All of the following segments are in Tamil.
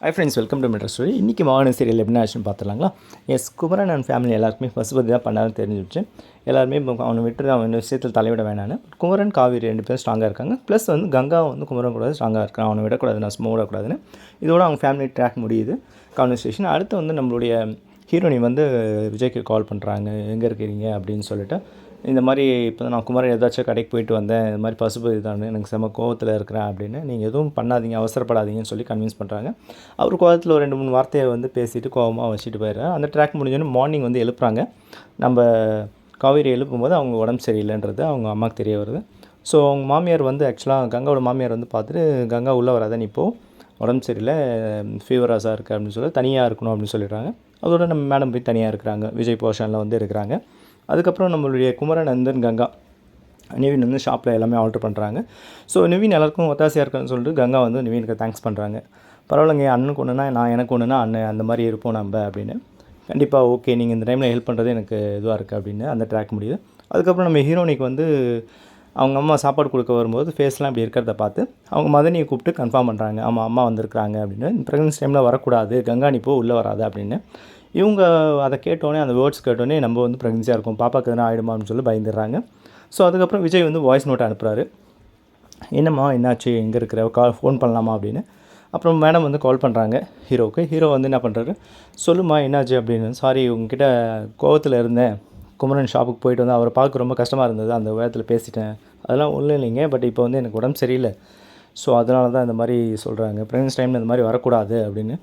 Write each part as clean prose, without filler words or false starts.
Hi friends, welcome to metro story. இன்றைக்கி மாவன சீரியல் எப்படி ஆச்சுன்னு பார்த்துலாங்களா? எஸ், குமரன் அண்ட் ஃபேமிலி எல்லாருக்குமே பசுபதி தான் பண்ணாலும் தெரிஞ்சிடுச்சு. எல்லாருமே அவனை விட்டு அவன் விஷயத்தில் தலைவிட வேணான்னு குமரன் காவேரி 2 பேரும் ஸ்ட்ராங்காக இருக்காங்க. ப்ளஸ் வந்து கங்கா வந்து குமரன் கூட ஸ்ட்ராங்காக இருக்கான். அவனை விடக்கூடாது, நான் சும்மா விடக்கூடாதுன்னு. இதோட அவங்க ஃபேமிலி ட்ராக் முடியுது கான்வர்சேஷன். அடுத்து வந்து நம்மளுடைய ஹீரோனி வந்து விஜய்க்கு கால் பண்ணுறாங்க, எங்கே இருக்கிறீங்க அப்படின்னு சொல்லிட்டு. இந்த மாதிரி இப்போ நான் குமரன் ஏதாச்சும் கடைக்கு போயிட்டு வந்தேன், இந்த மாதிரி பசுபதி தான் எனக்கு செம கோவத்தில் இருக்கிறேன் அப்படின்னு, நீங்கள் எதுவும் பண்ணாதீங்க, அவசரப்படாதீங்கன்னு சொல்லி கன்வின்ஸ் பண்ணுறாங்க. அவர் கோவத்தில் ஒரு 2-3 வார்த்தையை வந்து பேசிவிட்டு கோவமாக வச்சுட்டு போயிடுறாரு. அந்த ட்ராக் முடிஞ்சோன்னு மார்னிங் வந்து எழுப்புறாங்க. நம்ம காவேரி எழுப்பும்போது அவங்க உடம்பு சரியில்லைன்றது அவங்க அம்மாவுக்கு தெரிய வருது. ஸோ அவங்க மாமியார் வந்து ஆக்சுவலாக கங்காவோட மாமியார் வந்து பார்த்துட்டு, கங்கா உள்ளே வராத நீ இப்போ உடம்பு சரியில்லை, ஃபீவராஸாக இருக்குது அப்படின்னு சொல்லி தனியாக இருக்கணும் அப்படின்னு சொல்லிடுறாங்க. அதோட நம்ம மேடம் போய் தனியாக இருக்கிறாங்க, விஜய் போர்ஷனில் வந்து இருக்கிறாங்க. அதுக்கப்புறம் நம்மளுடைய குமரன் அந்தன் கங்கா நிவின் வந்து ஷாப்பில் எல்லாமே ஆர்டர் பண்ணுறாங்க. ஸோ நிவின் எல்லாருக்கும் ஒத்தாசையாக இருக்கான்னு சொல்லிட்டு கங்கா வந்து நிவினுக்கு தேங்க்ஸ் பண்ணுறாங்க. பரவாயில்லைங்க, அண்ணனுக்கு ஒன்றுனா நான் எனக்கு ஒன்றுனா அண்ணன், அந்த மாதிரி இருப்போம் நம்ம அப்படின்னு. கண்டிப்பாக ஓகே, நீங்கள் இந்த டைமில் ஹெல்ப் பண்ணுறது எனக்கு இதுவாக இருக்குது அப்படின்னு அந்த ட்ராக் முடியுது. அதுக்கப்புறம் நம்ம ஹீரோனிக்கு வந்து அவங்க அம்மா சாப்பாடு கொடுக்க வரும்போது ஃபேஸ்லாம் இப்படி இருக்கிறத பார்த்து அவங்க மதனியை கூப்பிட்டு கன்ஃபார்ம் பண்ணுறாங்க, ஆமாம் அம்மா வந்திருக்கிறாங்க அப்படின்னு. ப்ரெக்னன்சி டைமில் வரக்கூடாது, கங்கா நீ போ உள்ளே வராது அப்படின்னு. இவங்க அதை கேட்டோன்னே, அந்த வேர்ட்ஸ் கேட்டோன்னே நம்ம வந்து ப்ரெக்னன்சியாக இருக்கும், பாப்பாவுக்கு எதனா ஆகிடுமா அப்படின்னு சொல்லி பயந்துடுறாங்க. ஸோ அதுக்கப்புறம் விஜய் வந்து வாய்ஸ் நோட்டை அனுப்புகிறாரு, என்னம்மா என்னாச்சு, எங்கே இருக்கிற, ஃபோன் பண்ணலாமா அப்படின்னு. அப்புறம் மேடம் வந்து கால் பண்ணுறாங்க ஹீரோவுக்கு. ஹீரோ வந்து என்ன பண்ணுறாரு, சொல்லுமா என்னாச்சு அப்படின்னு. சாரி, உங்ககிட்ட கோவத்தில் இருந்தேன், குமரன் ஷாப்புக்கு போயிட்டு வந்து அவரை பார்க்க ரொம்ப கஷ்டமாக இருந்தது, அந்த வேகத்தில் பேசிட்டேன், அதெல்லாம் ஒன்றும் இல்லைங்க, பட் இப்போ வந்து எனக்கு உடம்பு சரியில்லை, ஸோ அதனால தான் இந்த மாதிரி சொல்கிறாங்க, ப்ரெக்னன்சி டைமில் இந்த மாதிரி வரக்கூடாது அப்படின்னு.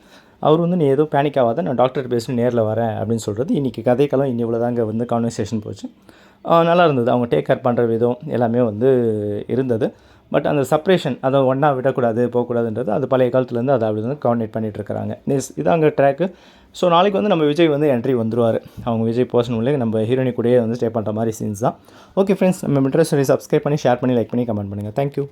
அவர் வந்து நீ ஏதோ பேனிக் ஆகாத, நான் டாக்டர் பேசி நேரில் வரேன் அப்படின்னு சொல்கிறது. இன்றைக்கி கதைக்கெல்லாம் இவ்வளோ தாங்க வந்து கான்வர்சேஷன் போச்சு. நல்லா இருந்தது, அவங்க டேக் கேர் பண்ணுற விதம் எல்லாமே வந்து இருந்தது. பட் அந்த செப்ரேஷன், அதை ஒன்றா விடக்கூடாது, போகக்கூடாதுன்றது அது பழைய காலத்துலேருந்து அதை அப்படி வந்து கோஆர்டினேட் பண்ணிகிட்ருக்கிறாங்க. இதாங்க ட்ராக்கு. ஸோ நாளைக்கு வந்து நம்ம விஜய் வந்து என்ட்ரி வந்துடுவார். அவங்க விஜய் பர்சன் உள்ளே நம்ம ஹீரோனி கூடயே வந்து ஸ்டே பண்ணுற மாதிரி சீன்ஸ் தான். ஓகே ஃப்ரெண்ட்ஸ், நம்ம மெட்ரோ ஸ்டோரி சப்ஸ்கிரைப் பண்ணி, ஷேர் பண்ணி, லைக் பண்ணி, கமெண்ட் பண்ணுங்கள். தேங்க்யூ.